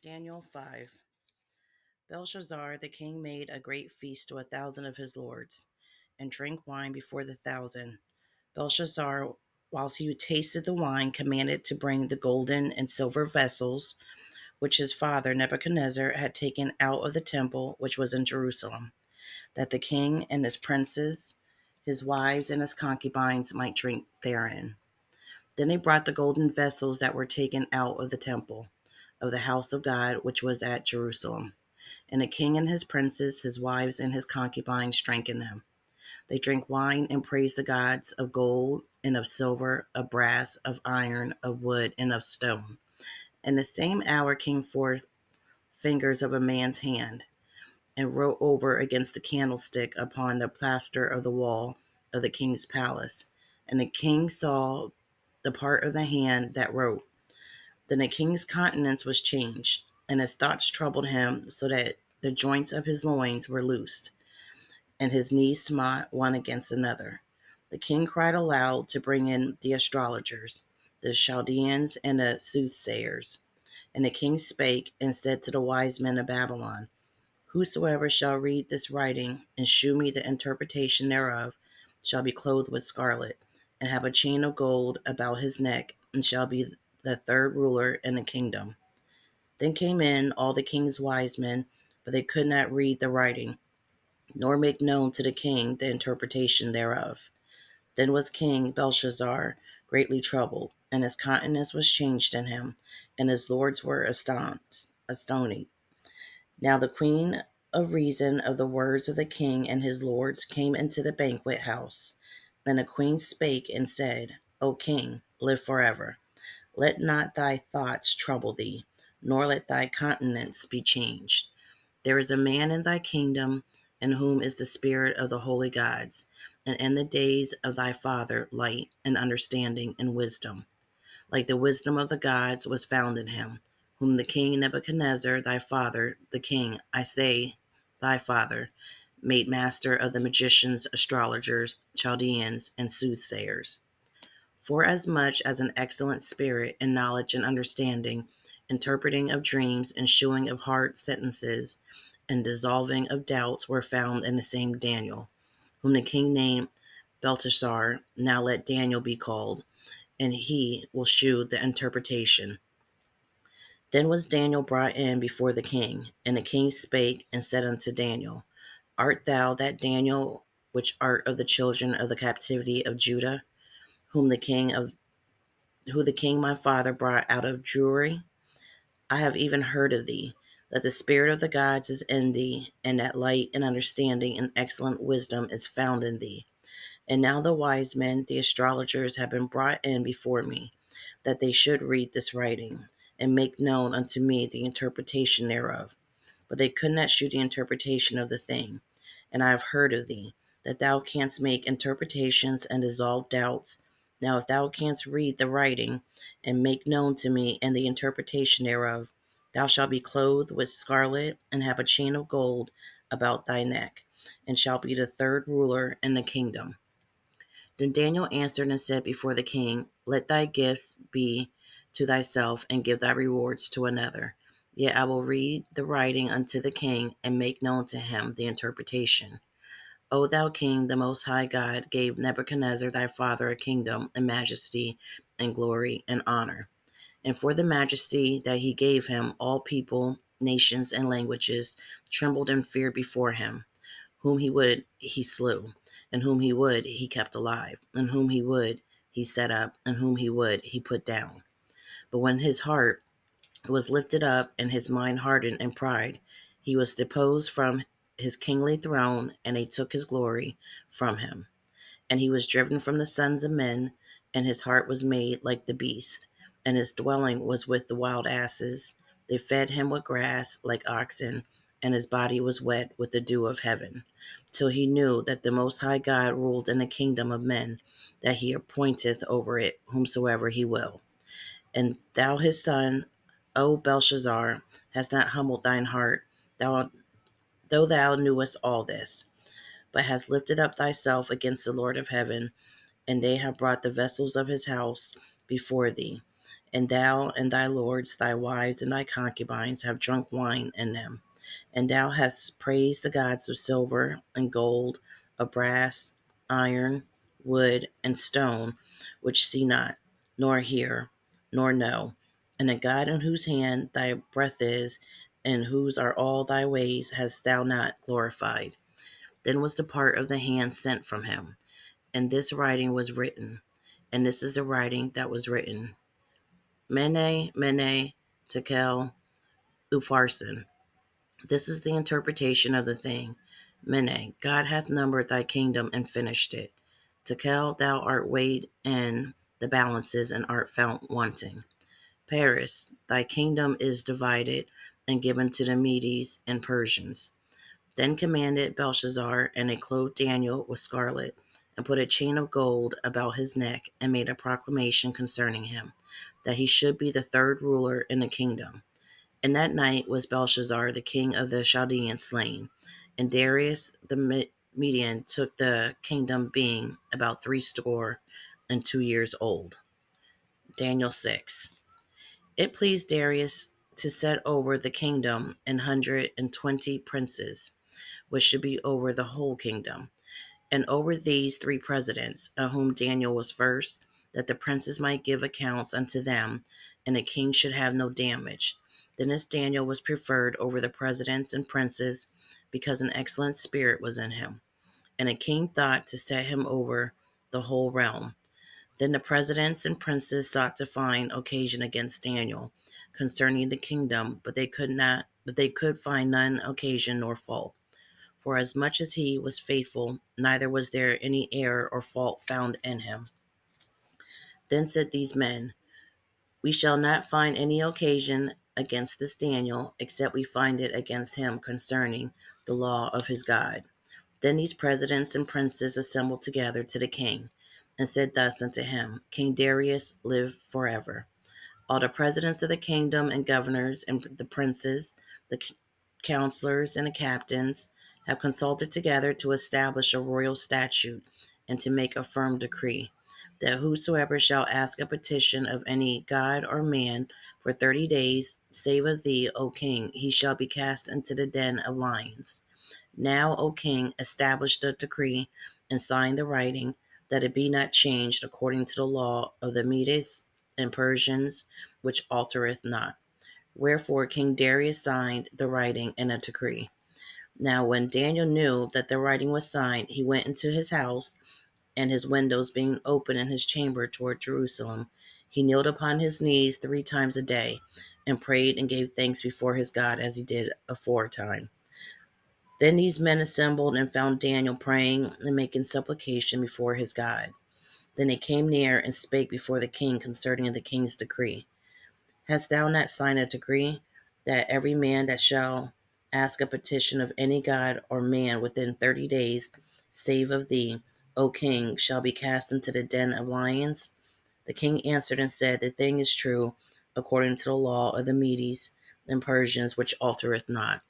Daniel 5. Belshazzar the king made a great feast to 1,000 of his lords, and drank wine before the 1,000. Belshazzar, whilst he tasted the wine, commanded to bring the golden and silver vessels which his father Nebuchadnezzar had taken out of the temple which was in Jerusalem, that the king and his princes, his wives, and his concubines might drink therein. Then they brought the golden vessels that were taken out of the temple of the house of God which was at Jerusalem. And the king and his princes, his wives, and his concubines drank in them. They drank wine and praised the gods of gold and of silver, of brass, of iron, of wood, and of stone. In the same hour came forth fingers of a man's hand, and wrote over against the candlestick upon the plaster of the wall of the king's palace. And the king saw the part of the hand that wrote. Then the king's countenance was changed, and his thoughts troubled him, so that the joints of his loins were loosed, and his knees smote one against another. The king cried aloud to bring in the astrologers, the Chaldeans, and the soothsayers. And the king spake and said to the wise men of Babylon, whosoever shall read this writing and shew me the interpretation thereof shall be clothed with scarlet, and have a chain of gold about his neck, and shall be the third ruler in the kingdom. Then came in all the king's wise men, but they could not read the writing, nor make known to the king the interpretation thereof. Then was King Belshazzar greatly troubled, and his countenance was changed in him, and his lords were astonished. Now the queen, of reason of the words of the king and his lords, came into the banquet house. Then the queen spake and said, O king, live forever. Let not thy thoughts trouble thee, nor let thy countenance be changed. There is a man in thy kingdom, in whom is the spirit of the holy gods, and in the days of thy father light and understanding and wisdom, like the wisdom of the gods was found in him, whom the king Nebuchadnezzar thy father, the king, I say thy father, made master of the magicians, astrologers, Chaldeans, and soothsayers. Forasmuch as an excellent spirit and knowledge and understanding, interpreting of dreams and shewing of hard sentences, and dissolving of doubts were found in the same Daniel, whom the king named Belteshazzar. Now let Daniel be called, and he will shew the interpretation. Then was Daniel brought in before the king, and the king spake and said unto Daniel, Art thou that Daniel which art of the children of the captivity of Judah, whom the king my father brought out of Jewry? I have even heard of thee, that the spirit of the gods is in thee, and that light and understanding and excellent wisdom is found in thee. And now the wise men, the astrologers, have been brought in before me, that they should read this writing, and make known unto me the interpretation thereof. But they could not shew the interpretation of the thing. And I have heard of thee, that thou canst make interpretations and dissolve doubts. Now if thou canst read the writing, and make known to me and the interpretation thereof, thou shalt be clothed with scarlet, and have a chain of gold about thy neck, and shalt be the third ruler in the kingdom. Then Daniel answered and said before the king, Let thy gifts be to thyself, and give thy rewards to another. Yet I will read the writing unto the king, and make known to him the interpretation. O thou king, the most high God gave Nebuchadnezzar thy father a kingdom, and majesty, and glory, and honor. And for the majesty that he gave him, all people, nations, and languages trembled and feared before him. Whom he would, he slew, and whom he would, he kept alive, and whom he would, he set up, and whom he would, he put down. But when his heart was lifted up, and his mind hardened in pride, he was deposed from his kingly throne, and they took his glory from him. And he was driven from the sons of men, and his heart was made like the beast, and his dwelling was with the wild asses. They fed him with grass like oxen, and his body was wet with the dew of heaven, till he knew that the Most High God ruled in the kingdom of men, that he appointeth over it whomsoever he will. And thou his son, O Belshazzar, hast not humbled thine heart, though thou knewest all this, but hast lifted up thyself against the Lord of heaven, and they have brought the vessels of his house before thee. And thou and thy lords, thy wives, and thy concubines have drunk wine in them. And thou hast praised the gods of silver and gold, of brass, iron, wood, and stone, which see not, nor hear, nor know. And the God in whose hand thy breath is, and whose are all thy ways, hast thou not glorified. Then was the part of the hand sent from him, and this writing was written. And this is the writing that was written: Mene, Mene, Tekel, Upharsin. This is the interpretation of the thing. Mene, God hath numbered thy kingdom and finished it. Tekel, thou art weighed in the balances and art found wanting. Paris, thy kingdom is divided and given to the Medes and Persians. Then commanded Belshazzar, and they clothed Daniel with scarlet, and put a chain of gold about his neck, and made a proclamation concerning him, that he should be the third ruler in the kingdom. And that night was Belshazzar, the king of the Chaldeans, slain, and Darius the Median took the kingdom, being about 62 years old. Daniel 6. It pleased Darius to set over the kingdom 120 princes, which should be over the whole kingdom, and over these 3 presidents, of whom Daniel was first, that the princes might give accounts unto them, and the king should have no damage. Then this Daniel was preferred over the presidents and princes, because an excellent spirit was in him, and the king thought to set him over the whole realm. Then the presidents and princes sought to find occasion against Daniel concerning the kingdom, but they could find none occasion nor fault. For as much as he was faithful, neither was there any error or fault found in him. Then said these men, We shall not find any occasion against this Daniel, except we find it against him concerning the law of his God. Then these presidents and princes assembled together to the king, and said thus unto him, King Darius, live forever. All the presidents of the kingdom and governors and the princes, the counselors and the captains, have consulted together to establish a royal statute and to make a firm decree, that whosoever shall ask a petition of any god or man for 30 days, save of thee, O king, he shall be cast into the den of lions. Now, O king, establish the decree and sign the writing, that it be not changed according to the law of the Medes and Persians, which altereth not. Wherefore King Darius signed the writing and a decree. Now when Daniel knew that the writing was signed, he went into his house, and his windows being open in his chamber toward Jerusalem, he kneeled upon his knees 3 times a day, and prayed and gave thanks before his God, as he did aforetime. Then these men assembled and found Daniel praying and making supplication before his God. Then they came near and spake before the king concerning the king's decree. Hast thou not signed a decree, that every man that shall ask a petition of any god or man within 30 days, save of thee, O king, shall be cast into the den of lions? The king answered and said, The thing is true, according to the law of the Medes and Persians, which altereth not.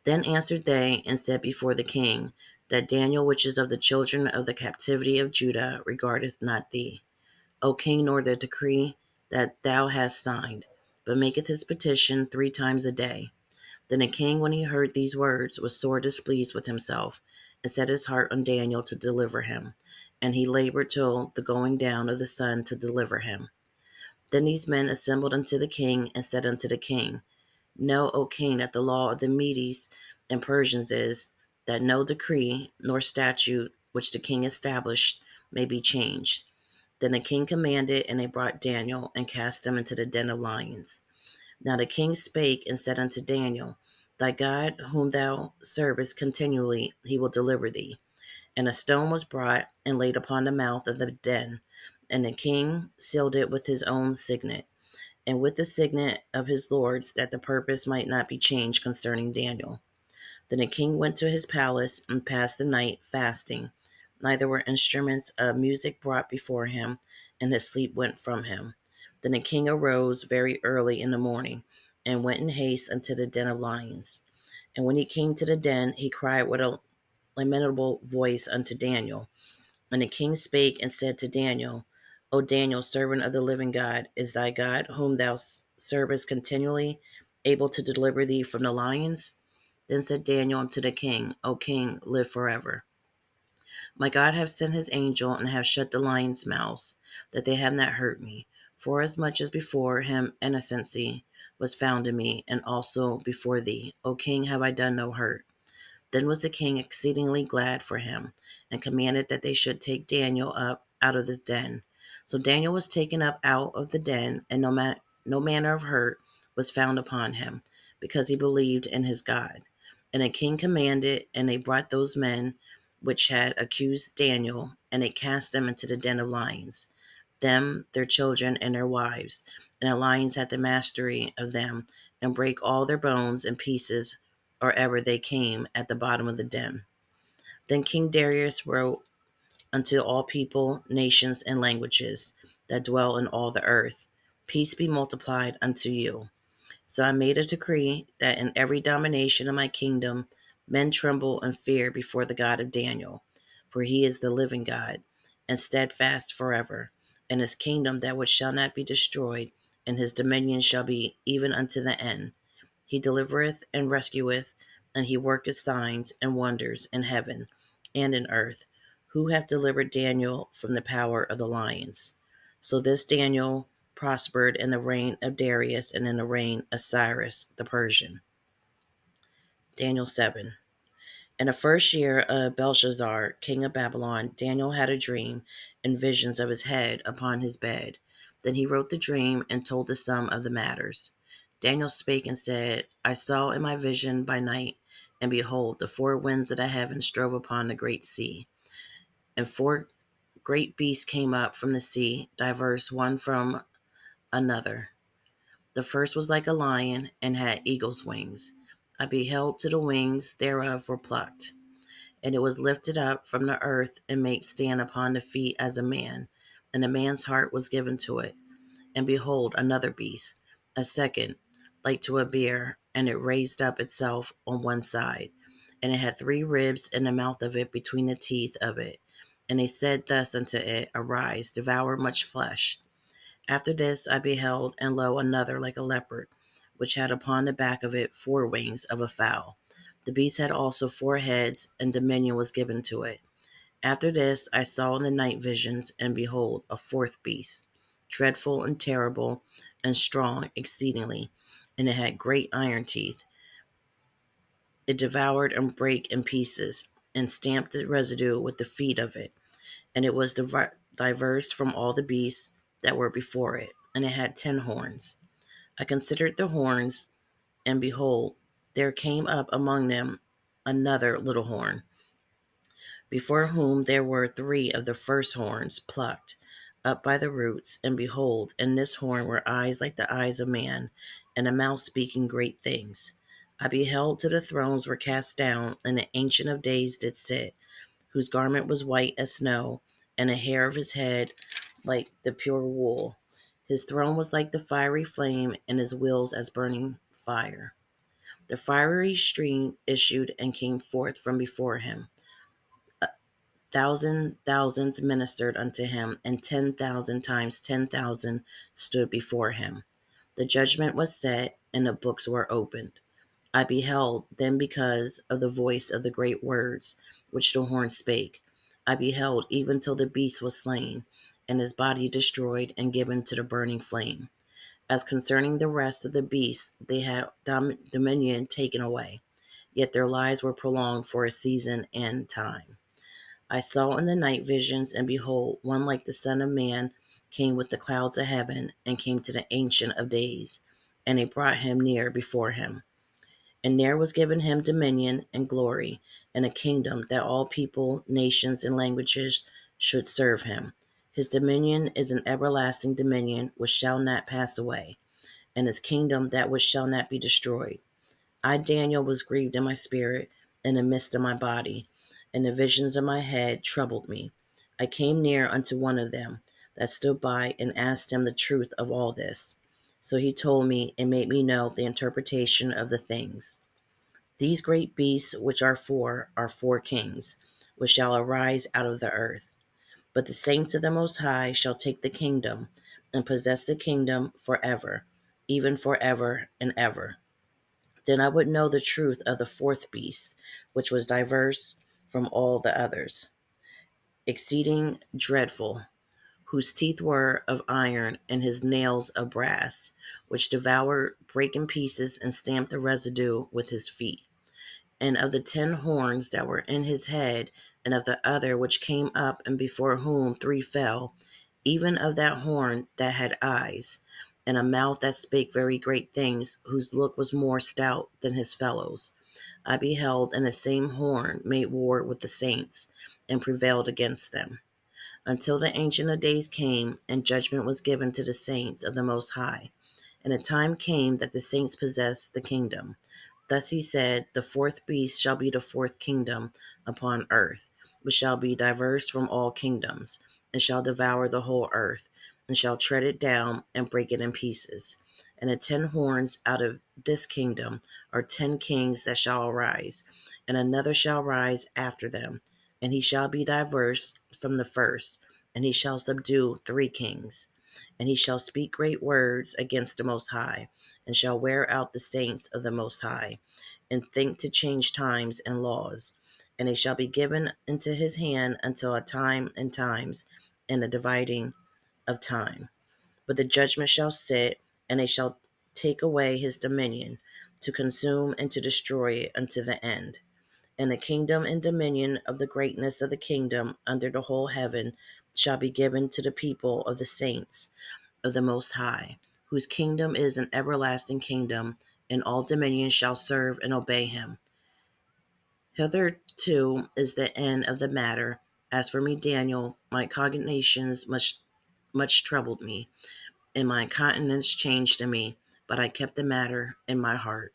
Then answered they and said before the king, that Daniel, which is of the children of the captivity of Judah, regardeth not thee, O king, nor the decree that thou hast signed, but maketh his petition 3 times a day. Then the king, when he heard these words, was sore displeased with himself, and set his heart on Daniel to deliver him. And he labored till the going down of the sun to deliver him. Then these men assembled unto the king, and said unto the king, Know, O king, that the law of the Medes and Persians is, that no decree nor statute which the king established may be changed. Then the king commanded, and they brought Daniel, and cast him into the den of lions. Now the king spake and said unto Daniel, Thy God, whom thou servest continually, he will deliver thee. And a stone was brought and laid upon the mouth of the den, and the king sealed it with his own signet, and with the signet of his lords, that the purpose might not be changed concerning Daniel. Then the king went to his palace and passed the night fasting. Neither were instruments of music brought before him, and his sleep went from him. Then the king arose very early in the morning, and went in haste unto the den of lions. And when he came to the den, he cried with a lamentable voice unto Daniel. And the king spake and said to Daniel, O Daniel, servant of the living God, is thy God, whom thou servest continually, able to deliver thee from the lions? Then said Daniel unto the king, O king, live forever. My God hath sent his angel, and hath shut the lions' mouths, that they have not hurt me. Forasmuch as before him innocency was found in me, and also before thee, O king, have I done no hurt. Then was the king exceedingly glad for him, and commanded that they should take Daniel up out of the den. So Daniel was taken up out of the den, and no manner of hurt was found upon him, because he believed in his God. And the king commanded, and they brought those men which had accused Daniel, and they cast them into the den of lions, them, their children, and their wives. And the lions had the mastery of them, and brake all their bones in pieces or ever they came at the bottom of the den. Then King Darius wrote unto all people, nations, and languages that dwell in all the earth, Peace be multiplied unto you. So I made a decree that in every domination of my kingdom men tremble and fear before the God of Daniel, for he is the living God, and steadfast forever, and his kingdom that which shall not be destroyed, and his dominion shall be even unto the end. He delivereth and rescueth, and he worketh signs and wonders in heaven and in earth, who hath delivered Daniel from the power of the lions. So this Daniel prospered in the reign of Darius and in the reign of Cyrus the Persian. Daniel 7. In the first year of Belshazzar, king of Babylon, Daniel had a dream and visions of his head upon his bed. Then he wrote the dream and told the sum of the matters. Daniel spake and said, I saw in my vision by night, and behold, the four winds of the heavens drove upon the great sea, and four great beasts came up from the sea, diverse one from another. The first was like a lion, and had eagle's wings. I beheld till the wings thereof were plucked, and it was lifted up from the earth, and made stand upon the feet as a man, and a man's heart was given to it. And behold, another beast, a second, like to a bear, and it raised up itself on one side, and it had three ribs in the mouth of it between the teeth of it. And they said thus unto it, Arise, devour much flesh. After this I beheld, and lo, another like a leopard, which had upon the back of it four wings of a fowl. The beast had also four heads, and dominion was given to it. After this I saw in the night visions, and behold, a fourth beast, dreadful and terrible, and strong exceedingly, and it had great iron teeth. It devoured and brake in pieces, and stamped the residue with the feet of it. And it was diverse from all the beasts that were before it, and it had 10 horns. I considered the horns, and behold, there came up among them another little horn, before whom there were three of the first horns plucked up by the roots. And behold, in this horn were eyes like the eyes of man, and a mouth speaking great things. I beheld till the thrones were cast down, and the Ancient of Days did sit, whose garment was white as snow, and the hair of his head like the pure wool. His throne was like the fiery flame, and his wheels as burning fire. The fiery stream issued and came forth from before him. Thousands ministered unto him, and 10,000 times 10,000 stood before him. The judgment was set, and the books were opened. I beheld then because of the voice of the great words which the horn spake. I beheld even till the beast was slain, and his body destroyed and given to the burning flame. As concerning the rest of the beasts, they had dominion taken away, yet their lives were prolonged for a season and time. I saw in the night visions, and behold, one like the Son of Man came with the clouds of heaven, and came to the Ancient of Days, and they brought him near before him. And there was given him dominion and glory, and a kingdom, that all people, nations, and languages should serve him. His dominion is an everlasting dominion which shall not pass away, and his kingdom that which shall not be destroyed. I, Daniel, was grieved in my spirit, in the midst of my body, and the visions of my head troubled me. I came near unto one of them that stood by, and asked him the truth of all this. So he told me, and made me know the interpretation of the things. These great beasts which are four kings, which shall arise out of the earth. But the saints of the Most High shall take the kingdom, and possess the kingdom forever, even forever and ever. Then I would know the truth of the fourth beast, which was diverse from all the others, exceeding dreadful, whose teeth were of iron, and his nails of brass, which devoured, brake in pieces, and stamped the residue with his feet. And of the 10 horns that were in his head, and of the other which came up, and before whom 3 fell, even of that horn that had eyes, and a mouth that spake very great things, whose look was more stout than his fellows, I beheld, and the same horn made war with the saints, and prevailed against them, until the Ancient of Days came, and judgment was given to the saints of the Most High. And a time came that the saints possessed the kingdom. Thus he said, the fourth beast shall be the fourth kingdom upon earth, which shall be diverse from all kingdoms, and shall devour the whole earth, and shall tread it down, and break it in pieces. And the 10 horns out of this kingdom are 10 kings that shall arise, and another shall rise after them, and he shall be diverse from the first, and he shall subdue 3 kings. And he shall speak great words against the Most High, and shall wear out the saints of the Most High, and think to change times and laws. And they shall be given into his hand until a time and times, and a dividing of time. But the judgment shall sit, and they shall take away his dominion, to consume and to destroy it unto the end. And the kingdom and dominion of the greatness of the kingdom under the whole heaven shall be given to the people of the saints of the Most High, whose kingdom is an everlasting kingdom, and all dominions shall serve and obey him. Hitherto is the end of the matter. As for me, Daniel, my cogitations much troubled me, and my countenance changed in me, but I kept the matter in my heart.